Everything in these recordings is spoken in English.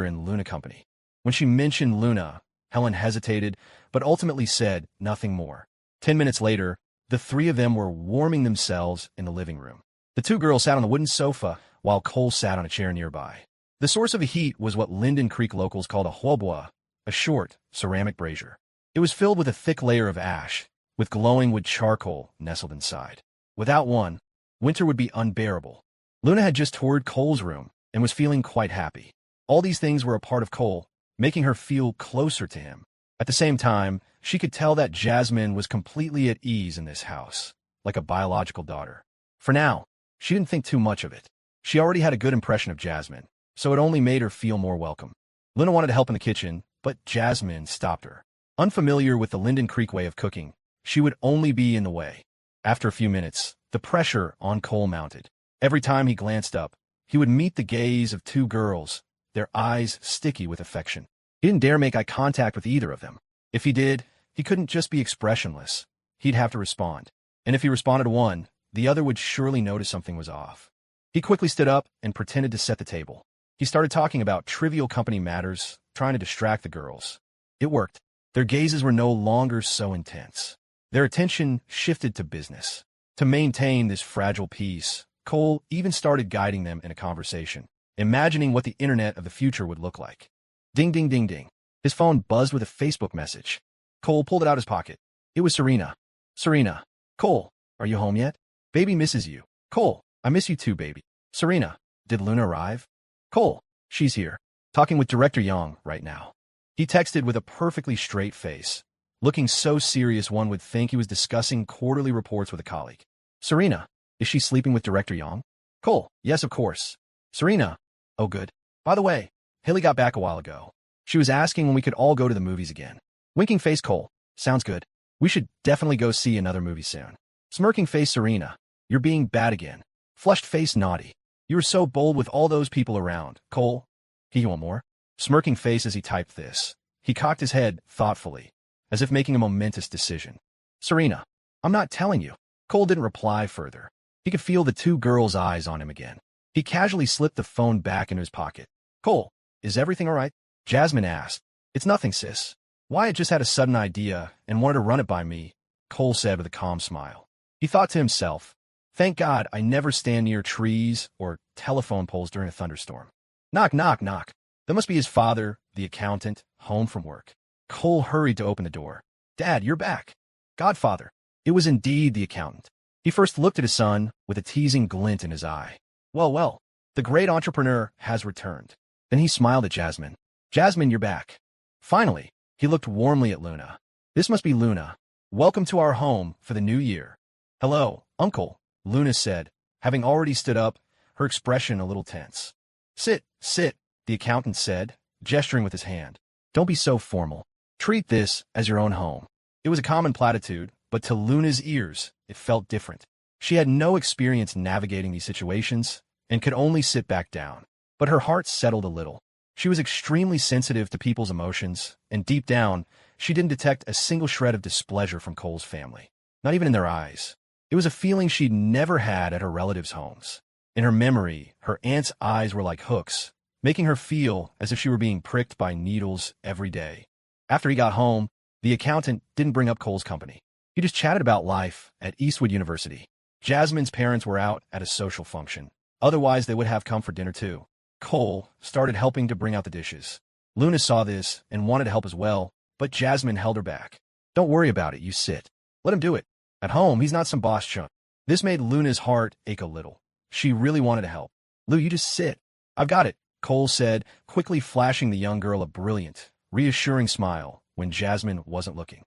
in Luna Company. When she mentioned Luna, Helen hesitated, but ultimately said nothing more. 10 minutes later, the three of them were warming themselves in the living room. The two girls sat on the wooden sofa, while Cole sat on a chair nearby. The source of the heat was what Linden Creek locals called a huoboa, a short, ceramic brazier. It was filled with a thick layer of ash, with glowing wood charcoal nestled inside. Without one, winter would be unbearable. Luna had just toured Cole's room and was feeling quite happy. All these things were a part of Cole, making her feel closer to him. At the same time, she could tell that Jasmine was completely at ease in this house, like a biological daughter. For now, she didn't think too much of it. She already had a good impression of Jasmine, so it only made her feel more welcome. Luna wanted to help in the kitchen, but Jasmine stopped her. Unfamiliar with the Linden Creek way of cooking, she would only be in the way. After a few minutes, the pressure on Cole mounted. Every time he glanced up, he would meet the gaze of two girls, their eyes sticky with affection. He didn't dare make eye contact with either of them. If he did, he couldn't just be expressionless. He'd have to respond. And if he responded to one, the other would surely notice something was off. He quickly stood up and pretended to set the table. He started talking about trivial company matters, trying to distract the girls. It worked. Their gazes were no longer so intense. Their attention shifted to business. To maintain this fragile peace, Cole even started guiding them in a conversation, imagining what the internet of the future would look like. Ding, ding, ding, ding. His phone buzzed with a Facebook message. Cole pulled it out of his pocket. It was Serena. Serena. Cole, are you home yet? Baby misses you. Cole, I miss you too, baby. Serena, did Luna arrive? Cole, she's here. Talking with Director Young right now. He texted with a perfectly straight face, looking so serious one would think he was discussing quarterly reports with a colleague. Serena, is she sleeping with Director Young? Cole, yes, of course. Serena, oh good. By the way, Haley got back a while ago. She was asking when we could all go to the movies again. Winking face Cole, sounds good. We should definitely go see another movie soon. Smirking face Serena, you're being bad again. Flushed face Naughty, you were so bold with all those people around. Cole, you want more? Smirking face as he typed this. He cocked his head thoughtfully, as if making a momentous decision. Serena, I'm not telling you. Cole didn't reply further. He could feel the two girls' eyes on him again. He casually slipped the phone back into his pocket. Cole, is everything all right? Jasmine asked. It's nothing, sis. Wyatt just had a sudden idea and wanted to run it by me, Cole said with a calm smile. He thought to himself, thank God I never stand near trees or telephone poles during a thunderstorm. Knock, knock, knock. That must be his father, the accountant, home from work. Cole hurried to open the door. Dad, you're back. Godfather. It was indeed the accountant. He first looked at his son with a teasing glint in his eye. Well, well, the great entrepreneur has returned. Then he smiled at Jasmine. Jasmine, you're back. Finally, he looked warmly at Luna. This must be Luna. Welcome to our home for the new year. Hello, Uncle, Luna said, having already stood up, her expression a little tense. Sit, sit, the accountant said, gesturing with his hand. Don't be so formal. Treat this as your own home. It was a common platitude, but to Luna's ears, it felt different. She had no experience navigating these situations and could only sit back down. But her heart settled a little. She was extremely sensitive to people's emotions, and deep down, she didn't detect a single shred of displeasure from Cole's family, not even in their eyes. It was a feeling she'd never had at her relatives' homes. In her memory, her aunt's eyes were like hooks, making her feel as if she were being pricked by needles every day. After he got home, the accountant didn't bring up Cole's company. He just chatted about life at Eastwood University. Jasmine's parents were out at a social function. Otherwise, they would have come for dinner too. Cole started helping to bring out the dishes. Luna saw this and wanted to help as well, but Jasmine held her back. Don't worry about it, you sit. Let him do it. At home, he's not some boss chump. This made Luna's heart ache a little. She really wanted to help. Lou, you just sit. I've got it, Cole said, quickly flashing the young girl a brilliant, reassuring smile when Jasmine wasn't looking.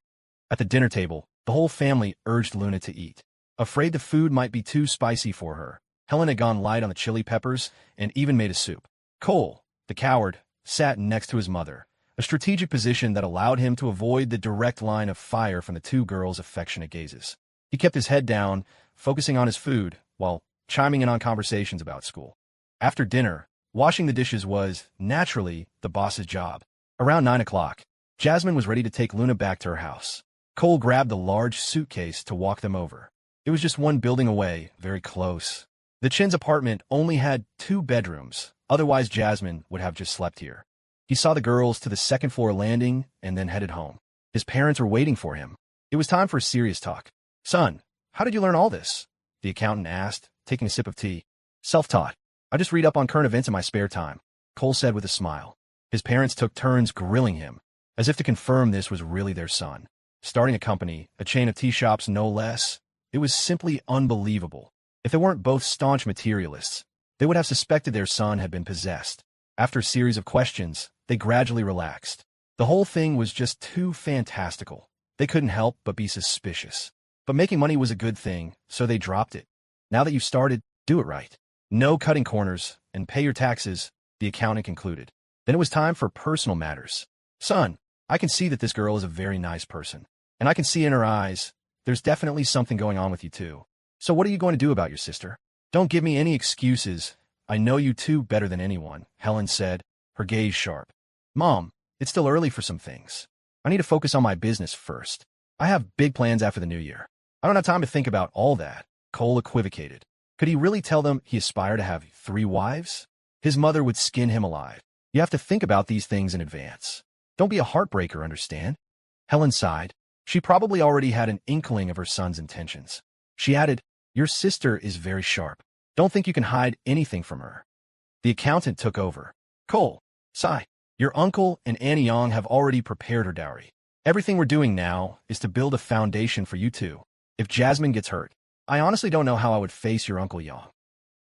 At the dinner table, the whole family urged Luna to eat. Afraid the food might be too spicy for her, Helen had gone light on the chili peppers and even made a soup. Cole, the coward, sat next to his mother, a strategic position that allowed him to avoid the direct line of fire from the two girls' affectionate gazes. He kept his head down, focusing on his food, while chiming in on conversations about school. After dinner, washing the dishes was, naturally, the boss's job. Around 9 o'clock, Jasmine was ready to take Luna back to her house. Cole grabbed the large suitcase to walk them over. It was just one building away, very close. The Chin's apartment only had 2 bedrooms, otherwise Jasmine would have just slept here. He saw the girls to the second floor landing and then headed home. His parents were waiting for him. It was time for serious talk. Son, how did you learn all this? The accountant asked, taking a sip of tea. Self-taught. I just read up on current events in my spare time, Cole said with a smile. His parents took turns grilling him, as if to confirm this was really their son. Starting a company, a chain of tea shops no less, it was simply unbelievable. If they weren't both staunch materialists, they would have suspected their son had been possessed. After a series of questions, they gradually relaxed. The whole thing was just too fantastical. They couldn't help but be suspicious. But making money was a good thing, so they dropped it. Now that you've started, do it right. No cutting corners, and pay your taxes, the accountant concluded. Then it was time for personal matters. Son, I can see that this girl is a very nice person. And I can see in her eyes, there's definitely something going on with you too. So what are you going to do about your sister? Don't give me any excuses. I know you two better than anyone, Helen said, her gaze sharp. Mom, it's still early for some things. I need to focus on my business first. I have big plans after the new year. I don't have time to think about all that, Cole equivocated. Could he really tell them he aspired to have 3 wives? His mother would skin him alive. You have to think about these things in advance. Don't be a heartbreaker, understand? Helen sighed. She probably already had an inkling of her son's intentions. She added, your sister is very sharp. Don't think you can hide anything from her. The accountant took over. Cole, sigh. Your uncle and Annie Yang have already prepared her dowry. Everything we're doing now is to build a foundation for you two. If Jasmine gets hurt, I honestly don't know how I would face your Uncle Yang.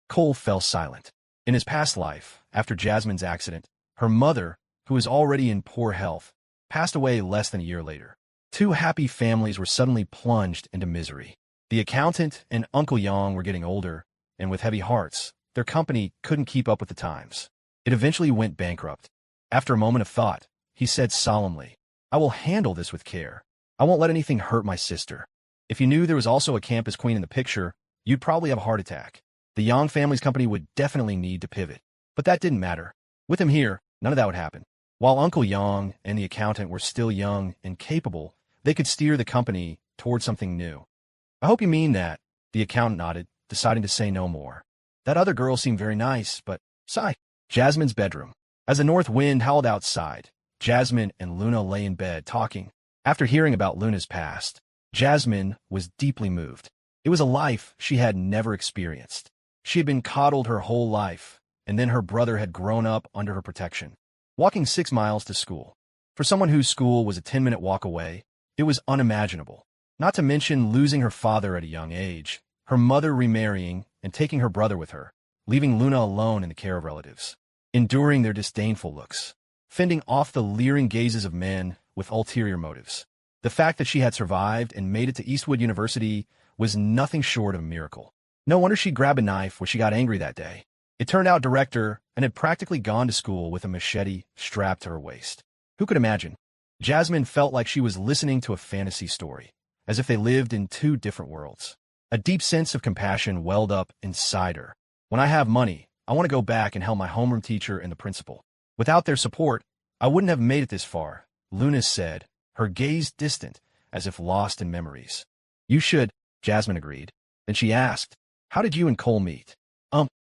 Cole fell silent. In his past life, after Jasmine's accident, her mother, who was already in poor health, passed away less than a year later. 2 happy families were suddenly plunged into misery. The accountant and Uncle Yang were getting older, and with heavy hearts, their company couldn't keep up with the times. It eventually went bankrupt. After a moment of thought, he said solemnly, I will handle this with care. I won't let anything hurt my sister. If you knew there was also a campus queen in the picture, you'd probably have a heart attack. The Yang family's company would definitely need to pivot. But that didn't matter. With him here, none of that would happen. While Uncle Yang and the accountant were still young and capable, they could steer the company toward something new. I hope you mean that, the accountant nodded, deciding to say no more. That other girl seemed very nice, but, sigh. Jasmine's bedroom. As the north wind howled outside, Jasmine and Luna lay in bed talking. After hearing about Luna's past, Jasmine was deeply moved. It was a life she had never experienced. She had been coddled her whole life, and then her brother had grown up under her protection. Walking 6 miles to school. For someone whose school was a 10-minute walk away, it was unimaginable. Not to mention losing her father at a young age, her mother remarrying and taking her brother with her, leaving Luna alone in the care of relatives. Enduring their disdainful looks, fending off the leering gazes of men with ulterior motives. The fact that she had survived and made it to Eastwood University was nothing short of a miracle. No wonder she'd grab a knife when she got angry that day. It turned out director and had practically gone to school with a machete strapped to her waist. Who could imagine? Jasmine felt like she was listening to a fantasy story, as if they lived in 2 different worlds. A deep sense of compassion welled up inside her. When I have money, I want to go back and help my homeroom teacher and the principal. Without their support, I wouldn't have made it this far, Luna said, her gaze distant, as if lost in memories. You should, Jasmine agreed. Then she asked, how did you and Cole meet?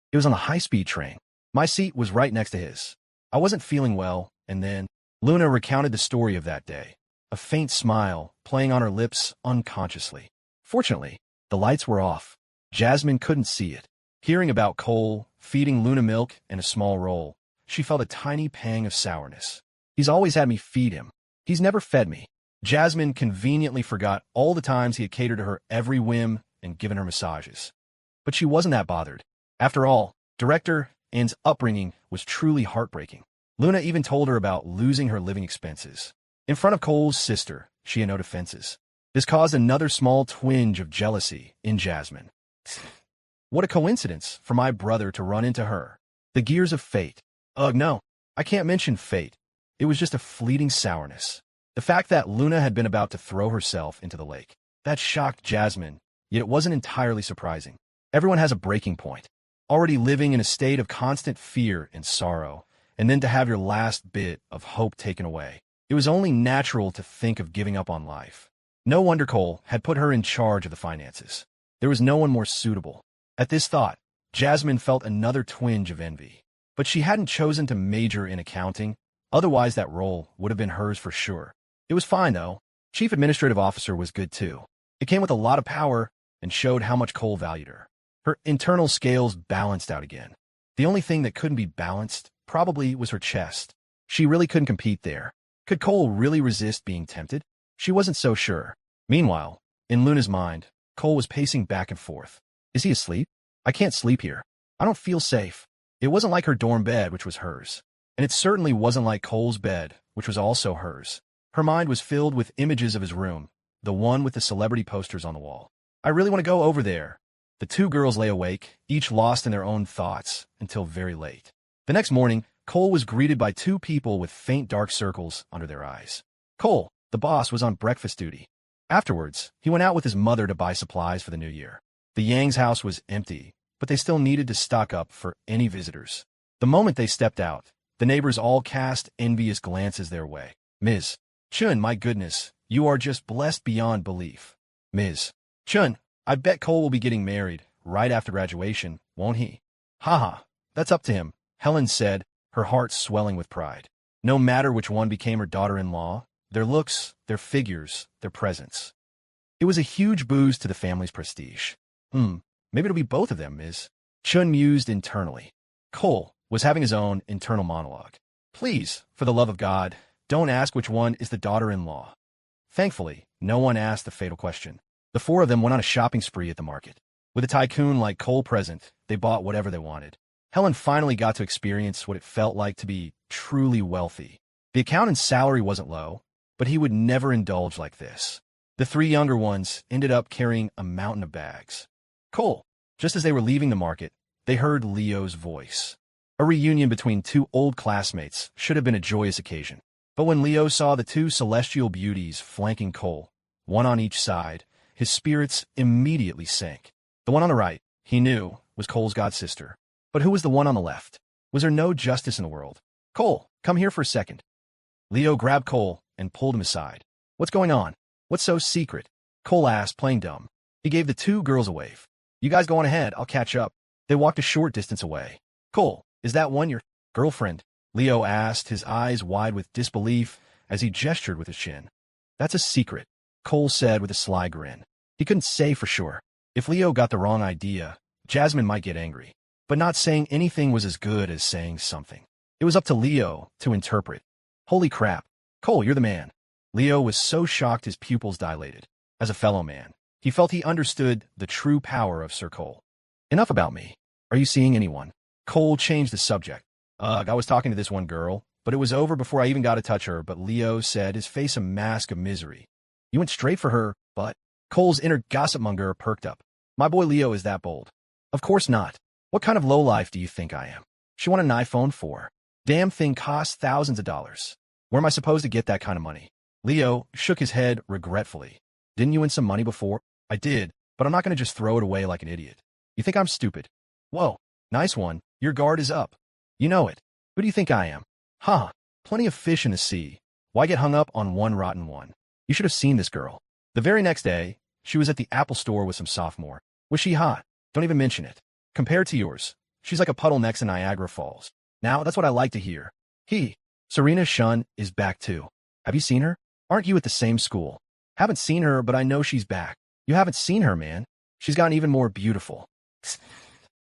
It was on the high-speed train. My seat was right next to his. I wasn't feeling well, and then Luna recounted the story of that day, a faint smile playing on her lips unconsciously. Fortunately, the lights were off. Jasmine couldn't see it. Hearing about Cole feeding Luna milk and a small roll, she felt a tiny pang of sourness. He's always had me feed him. He's never fed me. Jasmine conveniently forgot all the times he had catered to her every whim and given her massages. But she wasn't that bothered. After all, Director Ann's upbringing was truly heartbreaking. Luna even told her about losing her living expenses. In front of Cole's sister, she had no defenses. This caused another small twinge of jealousy in Jasmine. What a coincidence for my brother to run into her. The gears of fate. Ugh, no, I can't mention fate. It was just a fleeting sourness. The fact that Luna had been about to throw herself into the lake. That shocked Jasmine, yet it wasn't entirely surprising. Everyone has a breaking point. Already living in a state of constant fear and sorrow, and then to have your last bit of hope taken away. It was only natural to think of giving up on life. No wonder Cole had put her in charge of the finances. There was no one more suitable. At this thought, Jasmine felt another twinge of envy. But she hadn't chosen to major in accounting, Otherwise, that role would have been hers for sure. It was fine, though. Chief Administrative Officer was good, too. It came with a lot of power and showed how much Cole valued her. Her internal scales balanced out again. The only thing that couldn't be balanced probably was her chest. She really couldn't compete there. Could Cole really resist being tempted? She wasn't so sure. Meanwhile, in Luna's mind, Cole was pacing back and forth. Is he asleep? I can't sleep here. I don't feel safe. It wasn't like her dorm bed, which was hers. And it certainly wasn't like Cole's bed, which was also hers. Her mind was filled with images of his room, the one with the celebrity posters on the wall. I really want to go over there. The two girls lay awake, each lost in their own thoughts, until very late. The next morning, Cole was greeted by two people with faint dark circles under their eyes. Cole, the boss, was on breakfast duty. Afterwards, he went out with his mother to buy supplies for the new year. The Yang's house was empty, but they still needed to stock up for any visitors. The moment they stepped out, the neighbors all cast envious glances their way. Ms. Chun, my goodness, you are just blessed beyond belief. Ms. Chun, I bet Cole will be getting married right after graduation, won't he? Haha, that's up to him, Helen said, her heart swelling with pride. No matter which one became her daughter-in-law, their looks, their figures, their presence. It was a huge boost to the family's prestige. Maybe it'll be both of them, Ms. Chun mused internally. Cole was having his own internal monologue. Please, for the love of God, don't ask which one is the daughter-in-law. Thankfully, no one asked the fatal question. The four of them went on a shopping spree at the market. With a tycoon like Cole present, they bought whatever they wanted. Helen finally got to experience what it felt like to be truly wealthy. The accountant's salary wasn't low, but he would never indulge like this. The three younger ones ended up carrying a mountain of bags. Cole, just as they were leaving the market, they heard Leo's voice. A reunion between two old classmates should have been a joyous occasion. But when Leo saw the two celestial beauties flanking Cole, one on each side, his spirits immediately sank. The one on the right, he knew, was Cole's godsister. But who was the one on the left? Was there no justice in the world? Cole, come here for a second. Leo grabbed Cole and pulled him aside. What's going on? What's so secret? Cole asked, playing dumb. He gave the two girls a wave. You guys go on ahead, I'll catch up. They walked a short distance away. Cole, is that one your girlfriend? Leo asked, his eyes wide with disbelief as he gestured with his chin. That's a secret, Cole said with a sly grin. He couldn't say for sure. If Leo got the wrong idea, Jasmine might get angry. But not saying anything was as good as saying something. It was up to Leo to interpret. Holy crap. Cole, you're the man. Leo was so shocked his pupils dilated. As a fellow man, he felt he understood the true power of Sir Cole. Enough about me. Are you seeing anyone? Cole changed the subject. I was talking to this one girl, but it was over before I even got to touch her, but Leo said, his face a mask of misery. You went straight for her, but Cole's inner gossipmonger perked up. My boy Leo is that bold. Of course not. What kind of lowlife do you think I am? She won an iPhone 4. Damn thing costs thousands of dollars. Where am I supposed to get that kind of money? Leo shook his head regretfully. Didn't you win some money before? I did, but I'm not going to just throw it away like an idiot. You think I'm stupid? Whoa, nice one. Your guard is up. You know it. Who do you think I am? Huh, plenty of fish in the sea. Why get hung up on one rotten one? You should have seen this girl. The very next day, she was at the Apple store with some sophomore. Was she hot? Don't even mention it. Compared to yours, she's like a puddle next to Niagara Falls. Now, that's what I like to hear. Serena Shun is back too. Have you seen her? Aren't you at the same school? Haven't seen her, but I know she's back. You haven't seen her, man. She's gotten even more beautiful.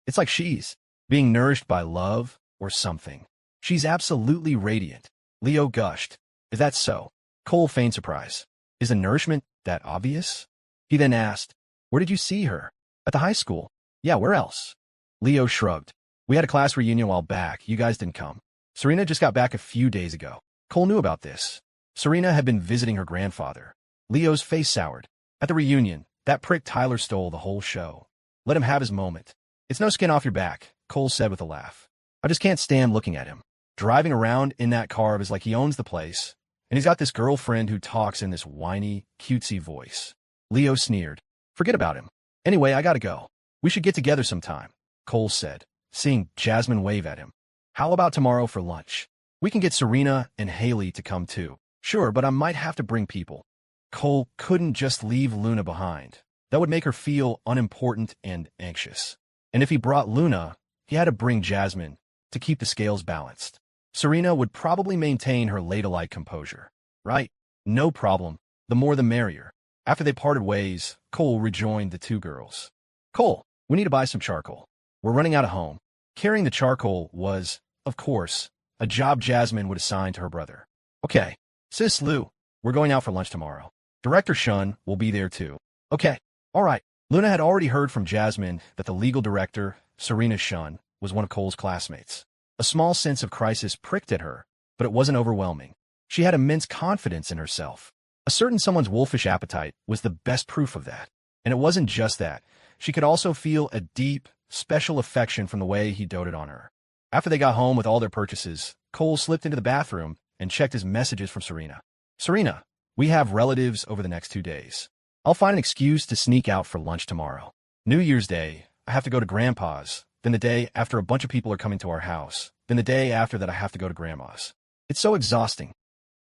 It's like she's being nourished by love or something. She's absolutely radiant. Leo gushed. Is that so? Cole feigned surprise. Is the nourishment that obvious? He then asked, where did you see her? At the high school. Yeah, where else? Leo shrugged. We had a class reunion a while back. You guys didn't come. Serena just got back a few days ago. Cole knew about this. Serena had been visiting her grandfather. Leo's face soured. At the reunion, that prick Tyler stole the whole show. Let him have his moment. It's no skin off your back, Cole said with a laugh. I just can't stand looking at him. Driving around in that car is like he owns the place, and he's got this girlfriend who talks in this whiny, cutesy voice. Leo sneered. Forget about him. Anyway, I gotta go. We should get together sometime, Cole said, seeing Jasmine wave at him. How about tomorrow for lunch? We can get Serena and Haley to come too. Sure, but I might have to bring people. Cole couldn't just leave Luna behind. That would make her feel unimportant and anxious. And if he brought Luna, he had to bring Jasmine to keep the scales balanced. Serena would probably maintain her ladylike composure. Right? No problem. The more the merrier. After they parted ways, Cole rejoined the two girls. Cole, we need to buy some charcoal. We're running out of home. Carrying the charcoal was, of course, a job Jasmine would assign to her brother. Okay. Sis Lou, we're going out for lunch tomorrow. Director Shun will be there too. Okay. All right. Luna had already heard from Jasmine that the legal director, Serena Shun, was one of Cole's classmates. A small sense of crisis pricked at her, but it wasn't overwhelming. She had immense confidence in herself. A certain someone's wolfish appetite was the best proof of that. And it wasn't just that. She could also feel a deep, special affection from the way he doted on her. After they got home with all their purchases, Cole slipped into the bathroom and checked his messages from Serena. Serena, we have relatives over the next 2 days. I'll find an excuse to sneak out for lunch tomorrow. New Year's Day, I have to go to Grandpa's. Then the day after a bunch of people are coming to our house. Then the day after that I have to go to Grandma's. It's so exhausting.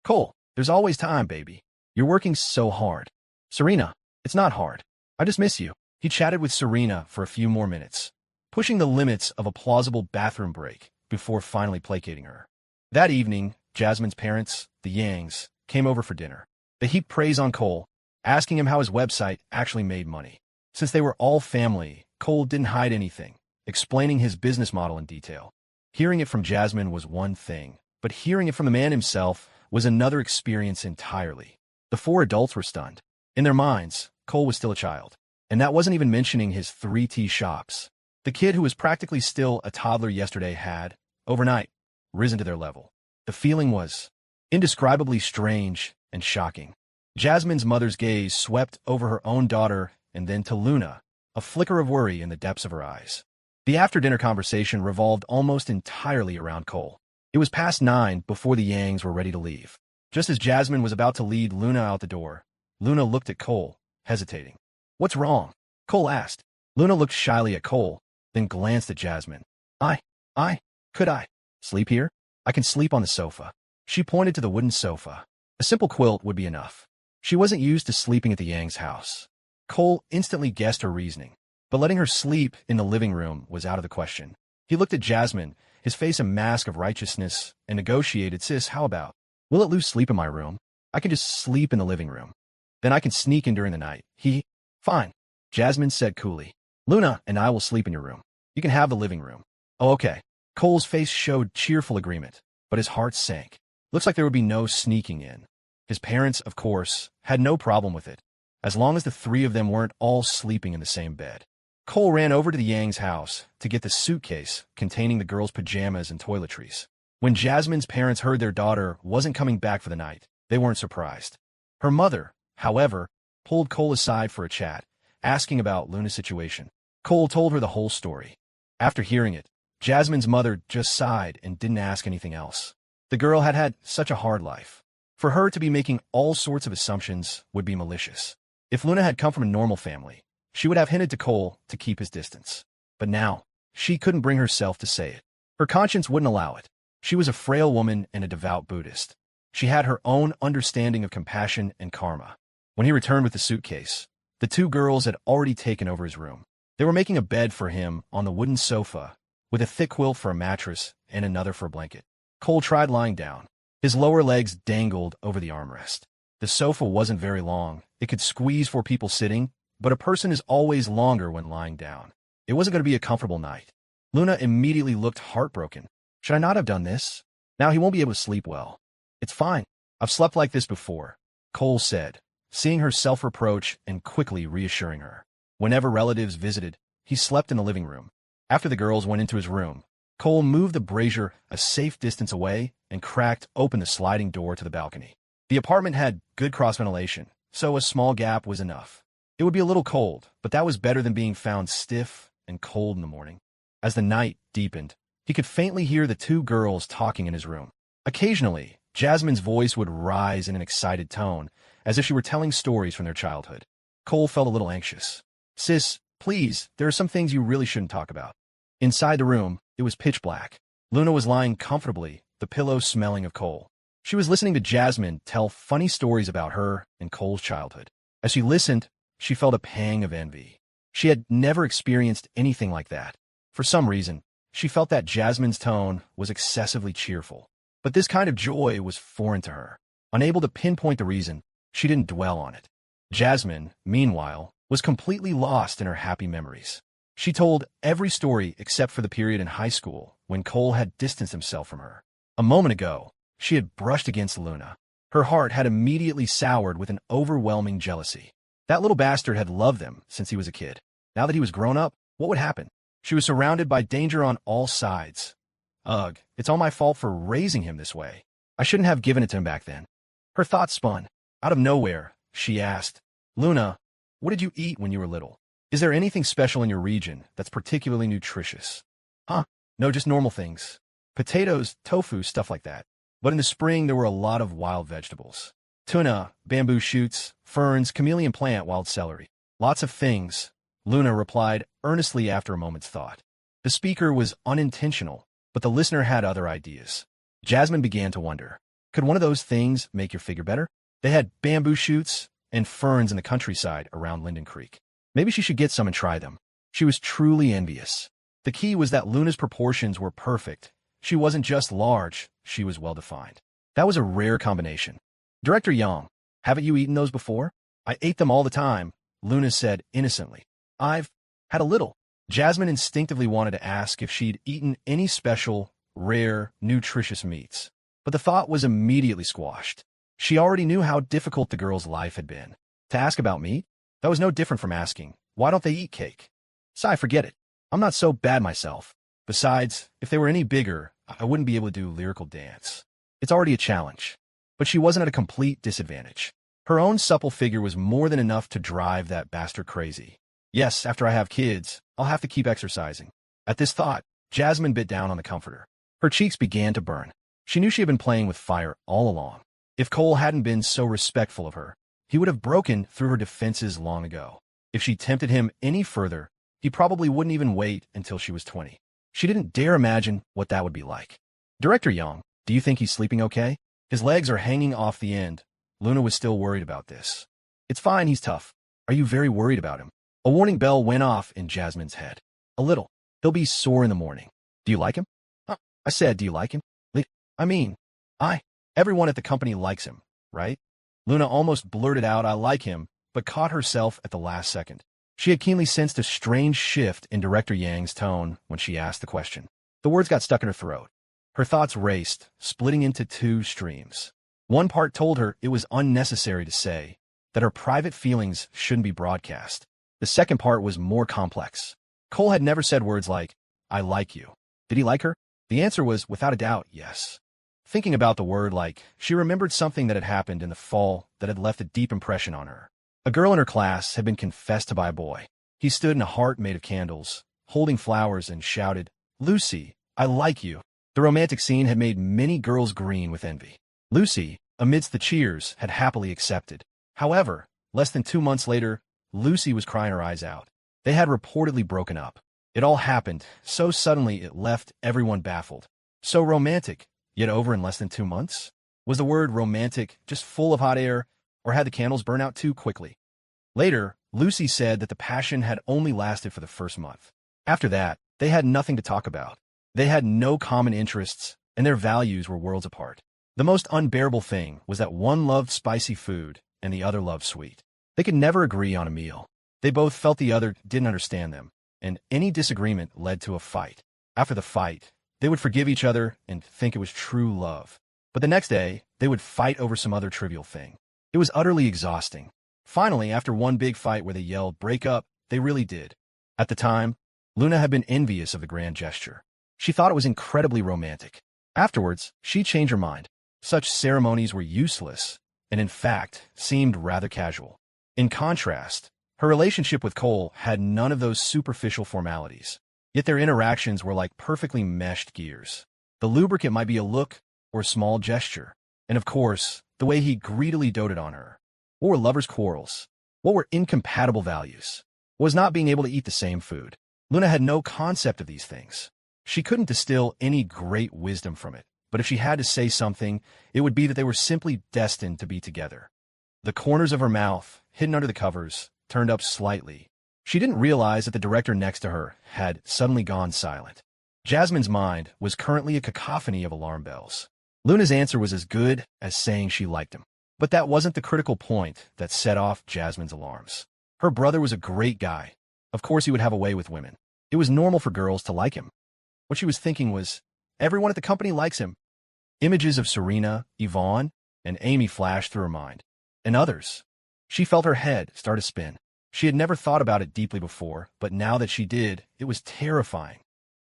Cole, there's always time, baby. You're working so hard. Serena, it's not hard. I just miss you. He chatted with Serena for a few more minutes, pushing the limits of a plausible bathroom break before finally placating her. That evening, Jasmine's parents, the Yangs, came over for dinner. They heaped praise on Cole, asking him how his website actually made money. Since they were all family, Cole didn't hide anything, explaining his business model in detail. Hearing it from Jasmine was one thing, but hearing it from the man himself was another experience entirely. The four adults were stunned. In their minds, Cole was still a child. And that wasn't even mentioning his 3T shops. The kid who was practically still a toddler yesterday had, overnight, risen to their level. The feeling was indescribably strange and shocking. Jasmine's mother's gaze swept over her own daughter and then to Luna, a flicker of worry in the depths of her eyes. The after-dinner conversation revolved almost entirely around Cole. It was past 9 before the Yangs were ready to leave. Just as Jasmine was about to lead Luna out the door, Luna looked at Cole, hesitating. What's wrong? Cole asked. Luna looked shyly at Cole, then glanced at Jasmine. Could I sleep here? I can sleep on the sofa. She pointed to the wooden sofa. A simple quilt would be enough. She wasn't used to sleeping at the Yang's house. Cole instantly guessed her reasoning, but letting her sleep in the living room was out of the question. He looked at Jasmine, his face a mask of righteousness, and negotiated. Sis, how about? Will it lose sleep in my room? I can just sleep in the living room. Then I can sneak in during the night. Fine, Jasmine said coolly. Luna and I will sleep in your room. You can have the living room. Oh, okay. Cole's face showed cheerful agreement, but his heart sank. Looks like there would be no sneaking in. His parents, of course, had no problem with it, as long as the three of them weren't all sleeping in the same bed. Cole ran over to the Yang's house to get the suitcase containing the girls' pajamas and toiletries. When Jasmine's parents heard their daughter wasn't coming back for the night, they weren't surprised. Her mother, however, pulled Cole aside for a chat, asking about Luna's situation. Cole told her the whole story. After hearing it, Jasmine's mother just sighed and didn't ask anything else. The girl had had such a hard life. For her to be making all sorts of assumptions would be malicious. If Luna had come from a normal family, she would have hinted to Cole to keep his distance. But now, she couldn't bring herself to say it. Her conscience wouldn't allow it. She was a frail woman and a devout Buddhist. She had her own understanding of compassion and karma. When he returned with the suitcase, the two girls had already taken over his room. They were making a bed for him on the wooden sofa, with a thick quilt for a mattress and another for a blanket. Cole tried lying down. His lower legs dangled over the armrest. The sofa wasn't very long. It could squeeze 4 people sitting, but a person is always longer when lying down. It wasn't going to be a comfortable night. Luna immediately looked heartbroken. Should I not have done this? Now he won't be able to sleep well. It's fine. I've slept like this before, Cole said, seeing her self-reproach and quickly reassuring her. Whenever relatives visited, he slept in the living room. After the girls went into his room, Cole moved the brazier a safe distance away and cracked open the sliding door to the balcony. The apartment had good cross-ventilation, so a small gap was enough. It would be a little cold, but that was better than being found stiff and cold in the morning. As the night deepened, he could faintly hear the two girls talking in his room. Occasionally, Jasmine's voice would rise in an excited tone, as if she were telling stories from their childhood. Cole felt a little anxious. Sis, please, there are some things you really shouldn't talk about. Inside the room, it was pitch black. Luna was lying comfortably, the pillow smelling of Cole. She was listening to Jasmine tell funny stories about her and Cole's childhood. As she listened, she felt a pang of envy. She had never experienced anything like that. For some reason, she felt that Jasmine's tone was excessively cheerful. But this kind of joy was foreign to her. Unable to pinpoint the reason, she didn't dwell on it. Jasmine, meanwhile, was completely lost in her happy memories. She told every story except for the period in high school when Cole had distanced himself from her. A moment ago, she had brushed against Luna. Her heart had immediately soured with an overwhelming jealousy. That little bastard had loved them since he was a kid. Now that he was grown up, what would happen? She was surrounded by danger on all sides. Ugh, it's all my fault for raising him this way. I shouldn't have given it to him back then. Her thoughts spun. Out of nowhere, she asked, Luna, what did you eat when you were little? Is there anything special in your region that's particularly nutritious? Huh? No, just normal things. Potatoes, tofu, stuff like that. But in the spring, there were a lot of wild vegetables. Tuna, bamboo shoots, ferns, chameleon plant, wild celery. Lots of things, Luna replied earnestly after a moment's thought. The speaker was unintentional, but the listener had other ideas. Jasmine began to wonder, could one of those things make your figure better? They had bamboo shoots and ferns in the countryside around Linden Creek. Maybe she should get some and try them. She was truly envious. The key was that Luna's proportions were perfect. She wasn't just large, she was well-defined. That was a rare combination. Director Young, haven't you eaten those before? I ate them all the time, Luna said innocently. I've had a little. Jasmine instinctively wanted to ask if she'd eaten any special, rare, nutritious meats. But the thought was immediately squashed. She already knew how difficult the girl's life had been. To ask about meat? That was no different from asking, why don't they eat cake? Sigh, forget it. I'm not so bad myself. Besides, if they were any bigger, I wouldn't be able to do lyrical dance. It's already a challenge. But she wasn't at a complete disadvantage. Her own supple figure was more than enough to drive that bastard crazy. Yes, after I have kids, I'll have to keep exercising. At this thought, Jasmine bit down on the comforter. Her cheeks began to burn. She knew she had been playing with fire all along. If Cole hadn't been so respectful of her, he would have broken through her defenses long ago. If she tempted him any further, he probably wouldn't even wait until she was 20. She didn't dare imagine what that would be like. Director Young, do you think he's sleeping okay? His legs are hanging off the end. Luna was still worried about this. It's fine, he's tough. Are you very worried about him? A warning bell went off in Jasmine's head. A little. He'll be sore in the morning. Do you like him? I said, do you like him? Everyone at the company likes him, right? Luna almost blurted out, I like him, but caught herself at the last second. She had keenly sensed a strange shift in Director Yang's tone when she asked the question. The words got stuck in her throat. Her thoughts raced, splitting into two streams. One part told her it was unnecessary to say, that her private feelings shouldn't be broadcast. The second part was more complex. Cole had never said words like, I like you. Did he like her? The answer was, without a doubt, yes. Thinking about the word like, she remembered something that had happened in the fall that had left a deep impression on her. A girl in her class had been confessed to by a boy. He stood in a heart made of candles, holding flowers, and shouted, Lucy, I like you. The romantic scene had made many girls green with envy. Lucy, amidst the cheers, had happily accepted. However, less than 2 months later, Lucy was crying her eyes out. They had reportedly broken up. It all happened so suddenly it left everyone baffled. So romantic, yet over in less than 2 months? Was the word romantic just full of hot air, or had the candles burn out too quickly? Later, Lucy said that the passion had only lasted for the first month. After that, they had nothing to talk about. They had no common interests, and their values were worlds apart. The most unbearable thing was that one loved spicy food and the other loved sweet. They could never agree on a meal. They both felt the other didn't understand them, and any disagreement led to a fight. After the fight, they would forgive each other and think it was true love. But the next day, they would fight over some other trivial thing. It was utterly exhausting. Finally, after one big fight where they yelled, break up, they really did. At the time, Luna had been envious of the grand gesture. She thought it was incredibly romantic. Afterwards, she changed her mind. Such ceremonies were useless, and in fact, seemed rather casual. In contrast, her relationship with Cole had none of those superficial formalities. Yet their interactions were like perfectly meshed gears. The lubricant might be a look or a small gesture. And of course, the way he greedily doted on her. What were lovers' quarrels? What were incompatible values? What was not being able to eat the same food? Luna had no concept of these things. She couldn't distill any great wisdom from it, but if she had to say something, it would be that they were simply destined to be together. The corners of her mouth, hidden under the covers, turned up slightly. She didn't realize that the director next to her had suddenly gone silent. Jasmine's mind was currently a cacophony of alarm bells. Luna's answer was as good as saying she liked him. But that wasn't the critical point that set off Jasmine's alarms. Her brother was a great guy. Of course he would have a way with women. It was normal for girls to like him. What she was thinking was, everyone at the company likes him. Images of Serena, Yvonne, and Amy flashed through her mind. And others. She felt her head start to spin. She had never thought about it deeply before, but now that she did, it was terrifying.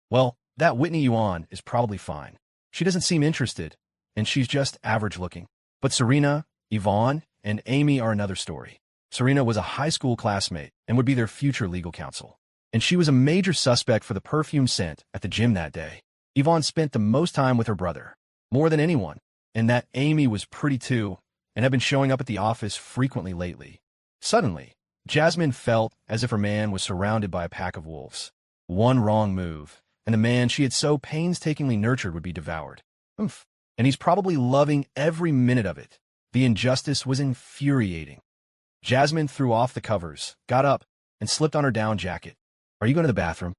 Well, that Whitney Yuan is probably fine. She doesn't seem interested, and she's just average looking. But Serena, Yvonne, and Amy are another story. Serena was a high school classmate and would be their future legal counsel. And she was a major suspect for the perfume scent at the gym that day. Yvonne spent the most time with her brother, more than anyone, and that Amy was pretty too, and had been showing up at the office frequently lately. Suddenly, Jasmine felt as if her man was surrounded by a pack of wolves. One wrong move, and the man she had so painstakingly nurtured would be devoured. Oomph. And he's probably loving every minute of it. The injustice was infuriating. Jasmine threw off the covers, got up, and slipped on her down jacket. Are you going to the bathroom?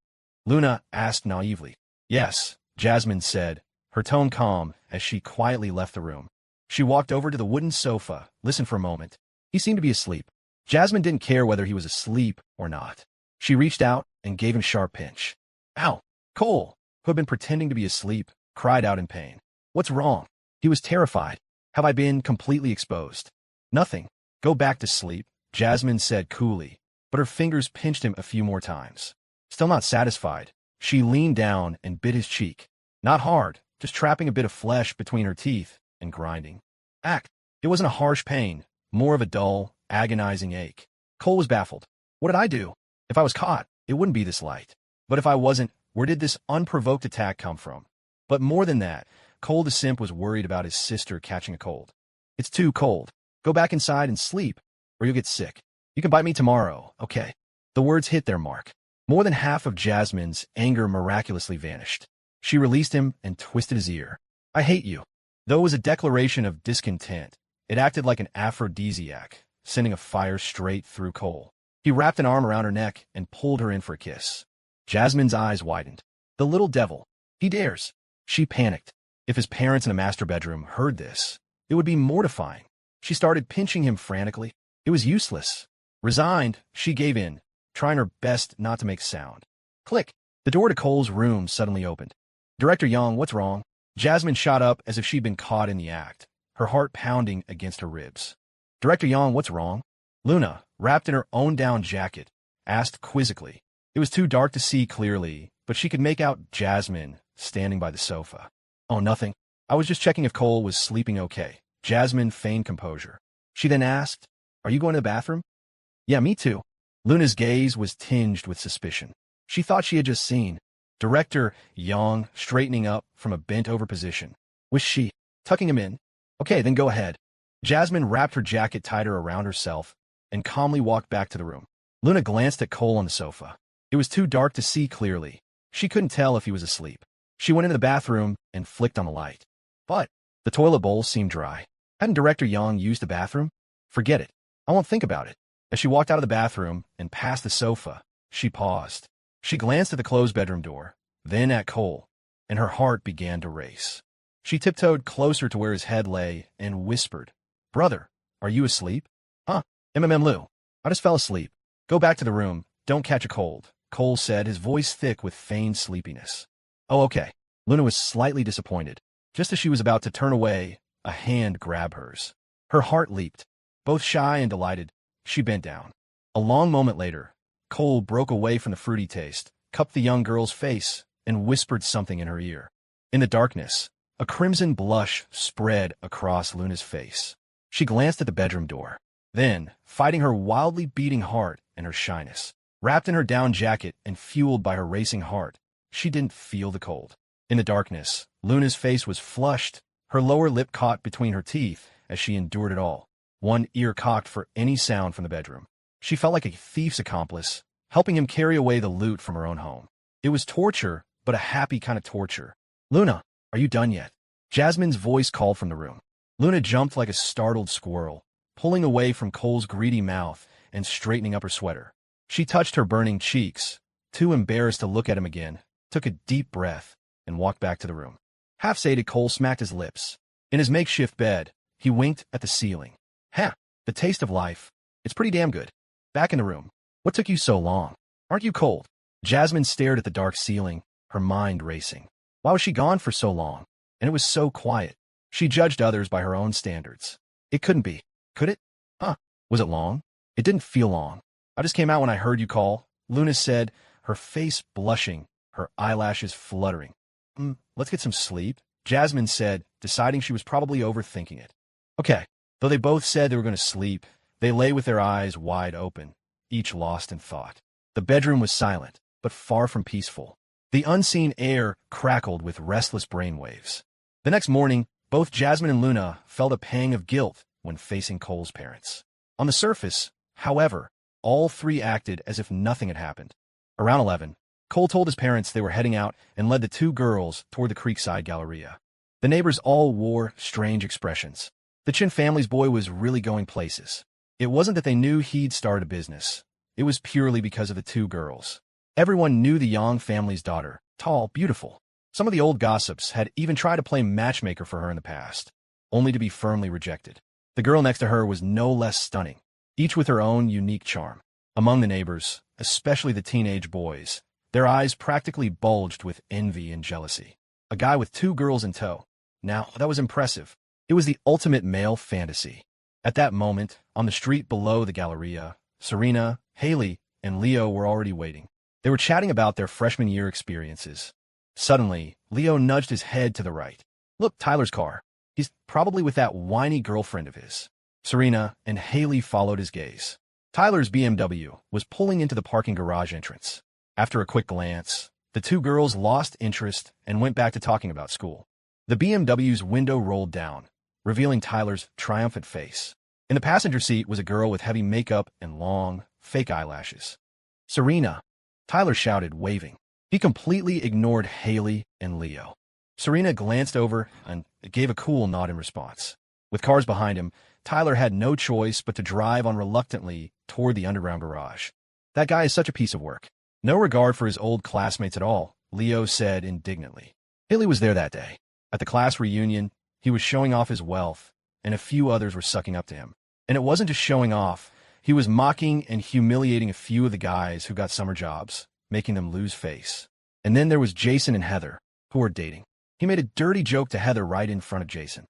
Luna asked naively. Yes, Jasmine said, her tone calm as she quietly left the room. She walked over to the wooden sofa, listened for a moment. He seemed to be asleep. Jasmine didn't care whether he was asleep or not. She reached out and gave him a sharp pinch. Ow! Cole, who had been pretending to be asleep, cried out in pain. What's wrong? He was terrified. Have I been completely exposed? Nothing. Go back to sleep, Jasmine said coolly, but her fingers pinched him a few more times. Still not satisfied, she leaned down and bit his cheek. Not hard, just trapping a bit of flesh between her teeth and grinding. Act. It wasn't a harsh pain, more of a dull, agonizing ache. Cole was baffled. What did I do? If I was caught, it wouldn't be this light. But if I wasn't, where did this unprovoked attack come from? But more than that, Cole the simp was worried about his sister catching a cold. It's too cold. Go back inside and sleep, or you'll get sick. You can bite me tomorrow, okay? The words hit their mark. More than half of Jasmine's anger miraculously vanished. She released him and twisted his ear. I hate you. Though it was a declaration of discontent, it acted like an aphrodisiac, sending a fire straight through Cole. He wrapped an arm around her neck and pulled her in for a kiss. Jasmine's eyes widened. The little devil. He dares. She panicked. If his parents in a master bedroom heard this, it would be mortifying. She started pinching him frantically. It was useless. Resigned, she gave in, trying her best not to make sound. Click. The door to Cole's room suddenly opened. Director Young, what's wrong? Jasmine shot up as if she'd been caught in the act, her heart pounding against her ribs. Director Young, what's wrong? Luna, wrapped in her own down jacket, asked quizzically. It was too dark to see clearly, but she could make out Jasmine standing by the sofa. Oh, nothing. I was just checking if Cole was sleeping okay. Jasmine feigned composure. She then asked, Are you going to the bathroom? Yeah, me too. Luna's gaze was tinged with suspicion. She thought she had just seen Director Young straightening up from a bent-over position. Was she tucking him in? Okay, then go ahead. Jasmine wrapped her jacket tighter around herself and calmly walked back to the room. Luna glanced at Cole on the sofa. It was too dark to see clearly. She couldn't tell if he was asleep. She went into the bathroom and flicked on the light. But the toilet bowl seemed dry. Hadn't Director Young used the bathroom? Forget it. I won't think about it. As she walked out of the bathroom and past the sofa, she paused. She glanced at the closed bedroom door, then at Cole, and her heart began to race. She tiptoed closer to where his head lay and whispered, Brother, are you asleep? Huh, Lou. I just fell asleep. Go back to the room. Don't catch a cold, Cole said, his voice thick with feigned sleepiness. Oh, okay. Luna was slightly disappointed. Just as she was about to turn away, a hand grabbed hers. Her heart leaped. Both shy and delighted, she bent down. A long moment later, Cole broke away from the fruity taste, cupped the young girl's face, and whispered something in her ear. In the darkness, a crimson blush spread across Luna's face. She glanced at the bedroom door. Then, fighting her wildly beating heart and her shyness, wrapped in her down jacket and fueled by her racing heart, she didn't feel the cold. In the darkness, Luna's face was flushed, her lower lip caught between her teeth as she endured it all, one ear cocked for any sound from the bedroom. She felt like a thief's accomplice, helping him carry away the loot from her own home. It was torture, but a happy kind of torture. Luna, are you done yet? Jasmine's voice called from the room. Luna jumped like a startled squirrel, pulling away from Cole's greedy mouth and straightening up her sweater. She touched her burning cheeks, too embarrassed to look at him again, took a deep breath, and walked back to the room. Half-sated, Cole smacked his lips. In his makeshift bed, he winked at the ceiling. "Ha! The taste of life. It's pretty damn good." Back in the room. "What took you so long? Aren't you cold?" Jasmine stared at the dark ceiling, her mind racing. Why was she gone for so long? And it was so quiet. She judged others by her own standards. It couldn't be. Could it? Huh. Was it long? It didn't feel long. "I just came out when I heard you call," Luna said, her face blushing, her eyelashes fluttering. Let's get some sleep," Jasmine said, deciding she was probably overthinking it. Okay. Though they both said they were going to sleep, they lay with their eyes wide open, each lost in thought. The bedroom was silent, but far from peaceful. The unseen air crackled with restless brainwaves. The next morning, both Jasmine and Luna felt a pang of guilt when facing Cole's parents. On the surface, however, all three acted as if nothing had happened. Around 11, Cole told his parents they were heading out and led the two girls toward the Creekside Galleria. The neighbors all wore strange expressions. The Chin family's boy was really going places. It wasn't that they knew he'd start a business. It was purely because of the two girls. Everyone knew the Yang family's daughter, tall, beautiful. Some of the old gossips had even tried to play matchmaker for her in the past, only to be firmly rejected. The girl next to her was no less stunning, each with her own unique charm. Among the neighbors, especially the teenage boys, their eyes practically bulged with envy and jealousy. A guy with two girls in tow. Now, that was impressive. It was the ultimate male fantasy. At that moment, on the street below the Galleria, Serena, Haley, and Leo were already waiting. They were chatting about their freshman year experiences. Suddenly, Leo nudged his head to the right. "Look, Tyler's car. He's probably with that whiny girlfriend of his." Serena and Haley followed his gaze. Tyler's BMW was pulling into the parking garage entrance. After a quick glance, the two girls lost interest and went back to talking about school. The BMW's window rolled down, revealing Tyler's triumphant face. In the passenger seat was a girl with heavy makeup and long, fake eyelashes. "Serena," Tyler shouted, waving. He completely ignored Haley and Leo. Serena glanced over and gave a cool nod in response. With cars behind him, Tyler had no choice but to drive on reluctantly toward the underground garage. "That guy is such a piece of work. No regard for his old classmates at all," Leo said indignantly. Haley was there that day. At the class reunion, he was showing off his wealth, and a few others were sucking up to him. And it wasn't just showing off. He was mocking and humiliating a few of the guys who got summer jobs, making them lose face. And then there was Jason and Heather, who were dating. He made a dirty joke to Heather right in front of Jason.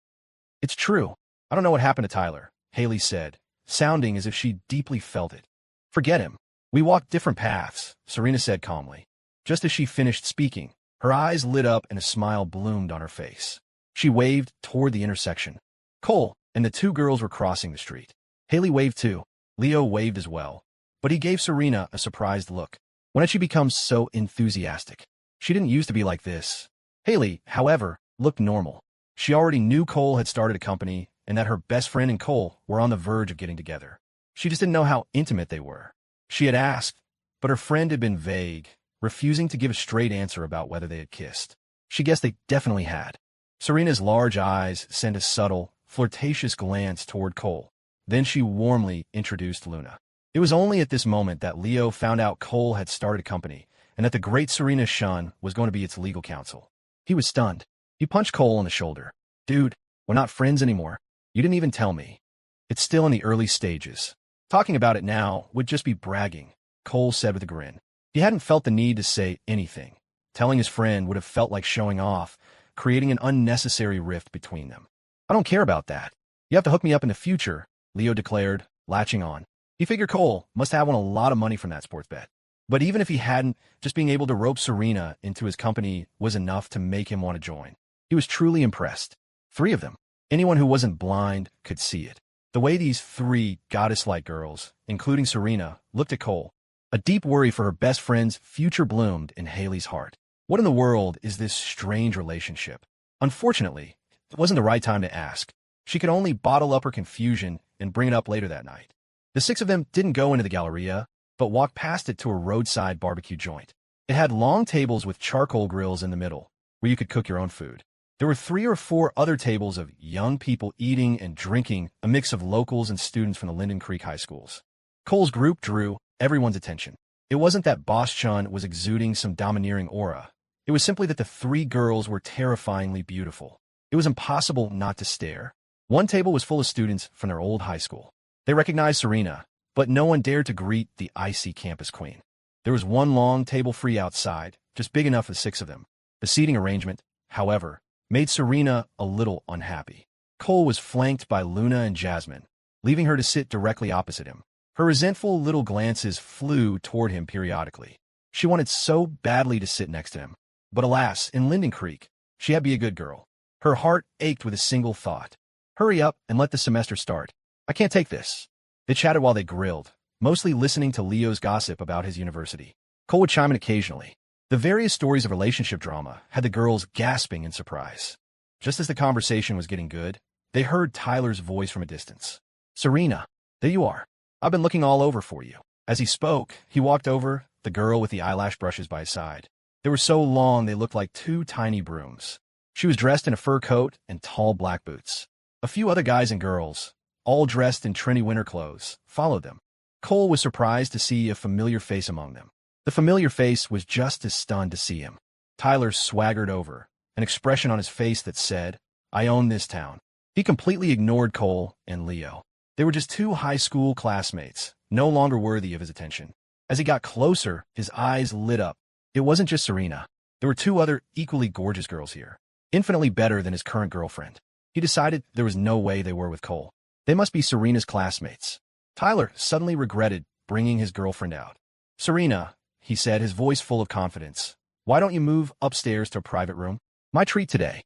"It's true. I don't know what happened to Tyler," Haley said, sounding as if she deeply felt it. "Forget him. We walked different paths," Serena said calmly. Just as she finished speaking, her eyes lit up and a smile bloomed on her face. She waved toward the intersection. Cole and the two girls were crossing the street. Haley waved too. Leo waved as well. But he gave Serena a surprised look. When had she become so enthusiastic? She didn't used to be like this. Haley, however, looked normal. She already knew Cole had started a company and that her best friend and Cole were on the verge of getting together. She just didn't know how intimate they were. She had asked, but her friend had been vague, refusing to give a straight answer about whether they had kissed. She guessed they definitely had. Serena's large eyes sent a subtle, flirtatious glance toward Cole. Then she warmly introduced Luna. It was only at this moment that Leo found out Cole had started a company and that the great Serena Shun was going to be its legal counsel. He was stunned. He punched Cole on the shoulder. "Dude, we're not friends anymore. You didn't even tell me." "It's still in the early stages. Talking about it now would just be bragging," Cole said with a grin. He hadn't felt the need to say anything. Telling his friend would have felt like showing off, creating an unnecessary rift between them. "I don't care about that. You have to hook me up in the future," Leo declared, latching on. He figured Cole must have won a lot of money from that sports bet. But even if he hadn't, just being able to rope Serena into his company was enough to make him want to join. He was truly impressed. 3 of them. Anyone who wasn't blind could see it. The way these 3 goddess-like girls, including Serena, looked at Cole. A deep worry for her best friend's future bloomed in Haley's heart. What in the world is this strange relationship? Unfortunately, it wasn't the right time to ask. She could only bottle up her confusion and bring it up later that night. The 6 of them didn't go into the Galleria, but walked past it to a roadside barbecue joint. It had long tables with charcoal grills in the middle, where you could cook your own food. There were 3 or 4 other tables of young people eating and drinking, a mix of locals and students from the Linden Creek high schools. Cole's group drew everyone's attention. It wasn't that Boss Chun was exuding some domineering aura. It was simply that the 3 girls were terrifyingly beautiful. It was impossible not to stare. One table was full of students from their old high school. They recognized Serena, but no one dared to greet the icy campus queen. There was one long table free outside, just big enough for 6 of them. The seating arrangement, however, made Serena a little unhappy. Cole was flanked by Luna and Jasmine, leaving her to sit directly opposite him. Her resentful little glances flew toward him periodically. She wanted so badly to sit next to him. But alas, in Linden Creek, she had to be a good girl. Her heart ached with a single thought. Hurry up and let the semester start. I can't take this. They chatted while they grilled, mostly listening to Leo's gossip about his university. Cole would chime in occasionally. The various stories of relationship drama had the girls gasping in surprise. Just as the conversation was getting good, they heard Tyler's voice from a distance. Serena, there you are. I've been looking all over for you. As he spoke, he walked over, the girl with the eyelash brushes by his side. They were so long they looked like 2 tiny brooms. She was dressed in a fur coat and tall black boots. A few other guys and girls, all dressed in trendy winter clothes, followed them. Cole was surprised to see a familiar face among them. The familiar face was just as stunned to see him. Tyler swaggered over, an expression on his face that said, I own this town. He completely ignored Cole and Leo. They were just 2 high school classmates, no longer worthy of his attention. As he got closer, his eyes lit up. It wasn't just Serena. There were 2 other equally gorgeous girls here, infinitely better than his current girlfriend. He decided there was no way they were with Cole. They must be Serena's classmates. Tyler suddenly regretted bringing his girlfriend out. Serena, he said, his voice full of confidence, why don't you move upstairs to a private room? My treat today.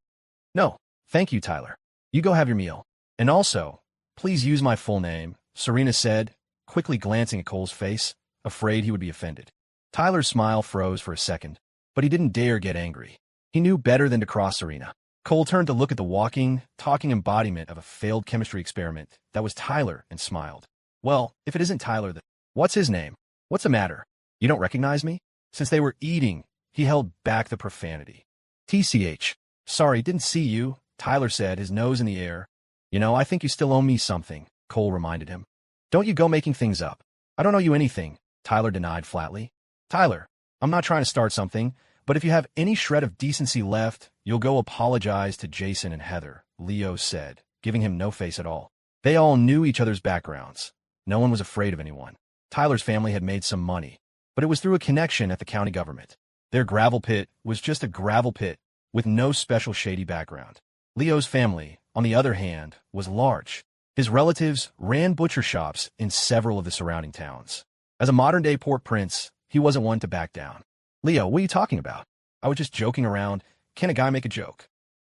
No, thank you, Tyler. You go have your meal. And also, please use my full name, Serena said, quickly glancing at Cole's face, afraid he would be offended. Tyler's smile froze for a second, but he didn't dare get angry. He knew better than to cross Serena. Cole turned to look at the walking, talking embodiment of a failed chemistry experiment that was Tyler and smiled. Well, if it isn't Tyler, then what's his name? What's the matter? You don't recognize me? Since they were eating, he held back the profanity. TCH. Sorry, didn't see you, Tyler said, his nose in the air. You know, I think you still owe me something, Cole reminded him. Don't you go making things up. I don't owe you anything, Tyler denied flatly. Tyler, I'm not trying to start something, but if you have any shred of decency left, you'll go apologize to Jason and Heather, Leo said, giving him no face at all. They all knew each other's backgrounds. No one was afraid of anyone. Tyler's family had made some money, but it was through a connection at the county government. Their gravel pit was just a gravel pit with no special shady background. Leo's family, on the other hand, was large. His relatives ran butcher shops in several of the surrounding towns. As a modern-day Port Prince, he wasn't one to back down. Leo, what are you talking about? I was just joking around. Can a guy make a joke?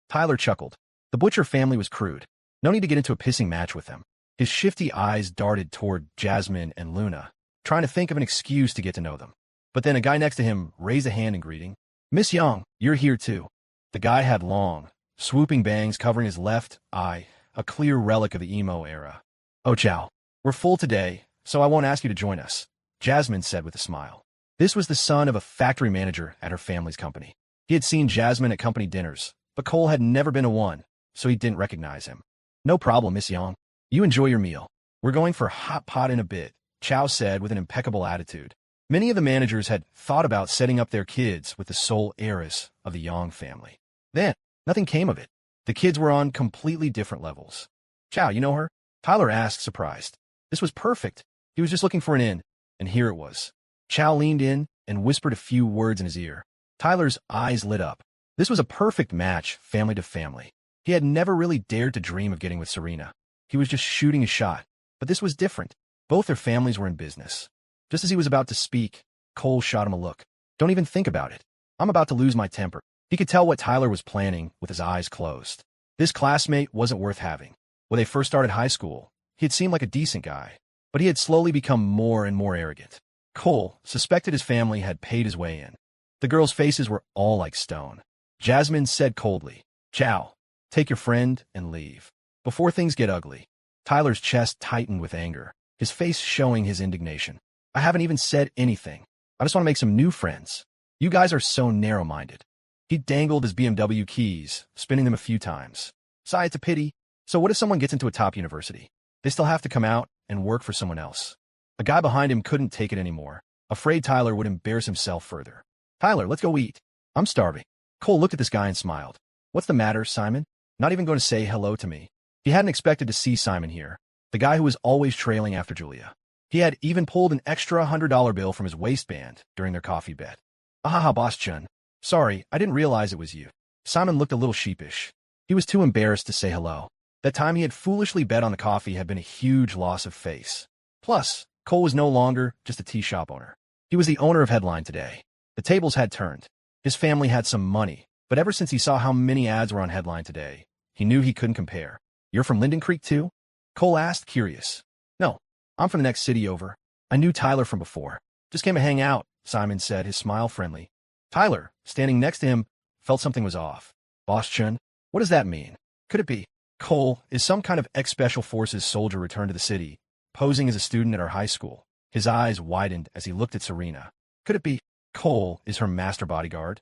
Tyler chuckled. The Butcher family was crude. No need to get into a pissing match with them. His shifty eyes darted toward Jasmine and Luna, trying to think of an excuse to get to know them. But then a guy next to him raised a hand in greeting. Miss Young, you're here too. The guy had long, swooping bangs covering his left eye, a clear relic of the emo era. Oh, ciao. We're full today, so I won't ask you to join us, Jasmine said with a smile. This was the son of a factory manager at her family's company. He had seen Jasmine at company dinners, but Cole had never been to one, so he didn't recognize him. No problem, Miss Young. You enjoy your meal. We're going for hot pot in a bit, Chow said with an impeccable attitude. Many of the managers had thought about setting up their kids with the sole heiress of the Yang family. Then, nothing came of it. The kids were on completely different levels. Chow, you know her? Tyler asked, surprised. This was perfect. He was just looking for an in, and here it was. Chow leaned in and whispered a few words in his ear. Tyler's eyes lit up. This was a perfect match, family to family. He had never really dared to dream of getting with Serena. He was just shooting a shot. But this was different. Both their families were in business. Just as he was about to speak, Cole shot him a look. Don't even think about it. I'm about to lose my temper. He could tell what Tyler was planning with his eyes closed. This classmate wasn't worth having. When they first started high school, he had seemed like a decent guy, but he had slowly become more and more arrogant. Cole suspected his family had paid his way in. The girls' faces were all like stone. Jasmine said coldly, Chow, take your friend and leave. Before things get ugly. Tyler's chest tightened with anger, his face showing his indignation. I haven't even said anything. I just want to make some new friends. You guys are so narrow-minded. He dangled his BMW keys, spinning them a few times. Sigh, it's a pity. So what if someone gets into a top university? They still have to come out and work for someone else. A guy behind him couldn't take it anymore, afraid Tyler would embarrass himself further. Tyler, let's go eat. I'm starving. Cole looked at this guy and smiled. What's the matter, Simon? Not even going to say hello to me. He hadn't expected to see Simon here, the guy who was always trailing after Julia. He had even pulled an extra $100 bill from his waistband during their coffee bet. Ahaha, Boss Chun. Sorry, I didn't realize it was you. Simon looked a little sheepish. He was too embarrassed to say hello. That time he had foolishly bet on the coffee had been a huge loss of face. Plus, Cole was no longer just a tea shop owner. He was the owner of Headline Today. The tables had turned. His family had some money, but ever since he saw how many ads were on Headline Today, he knew he couldn't compare. You're from Linden Creek too? Cole asked, curious. No, I'm from the next city over. I knew Tyler from before. Just came to hang out, Simon said, his smile friendly. Tyler, standing next to him, felt something was off. Boss Chun, what does that mean? Could it be Cole is some kind of ex-Special Forces soldier returned to the city, posing as a student at our high school? His eyes widened as he looked at Serena. Could it be Cole is her master bodyguard?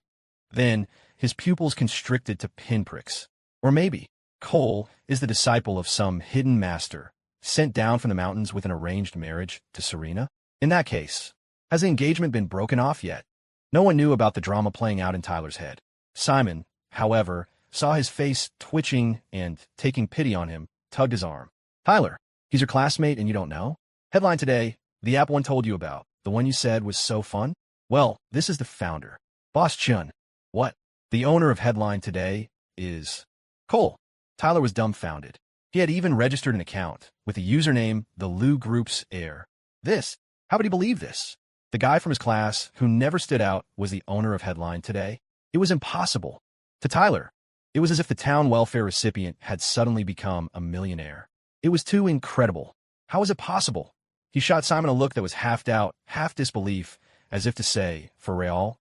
Then his pupils constricted to pinpricks. Or maybe Cole is the disciple of some hidden master, sent down from the mountains with an arranged marriage to Serena? In that case, has the engagement been broken off yet? No one knew about the drama playing out in Tyler's head. Simon, however, saw his face twitching and, taking pity on him, tugged his arm. Tyler, he's your classmate and you don't know? Headline Today, the app one told you about, the one you said was so fun? Well, this is the founder. Boss Chun. What? The owner of Headline Today is Cole. Tyler was dumbfounded. He had even registered an account with the username The Lou Group's Heir. How would he believe this? The guy from his class who never stood out was the owner of Headline Today? It was impossible. To Tyler, it was as if the town welfare recipient had suddenly become a millionaire. It was too incredible. How was it possible? He shot Simon a look that was half doubt, half disbelief, as if to say, for real?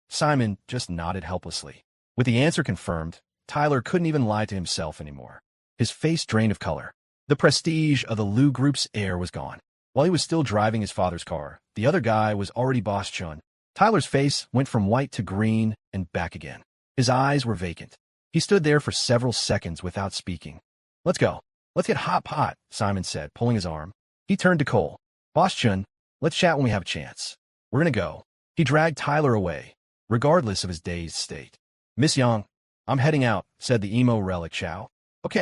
Simon just nodded helplessly. With the answer confirmed, Tyler couldn't even lie to himself anymore. His face drained of color. The prestige of the Lou Group's heir was gone. While he was still driving his father's car, the other guy was already Boss Chun. Tyler's face went from white to green and back again. His eyes were vacant. He stood there for several seconds without speaking. Let's go. Let's get hot pot, Simon said, pulling his arm. He turned to Cole. Boss Chun, let's chat when we have a chance. We're gonna go. He dragged Tyler away, regardless of his dazed state. Miss Young, I'm heading out, said the emo relic Chow. Okay,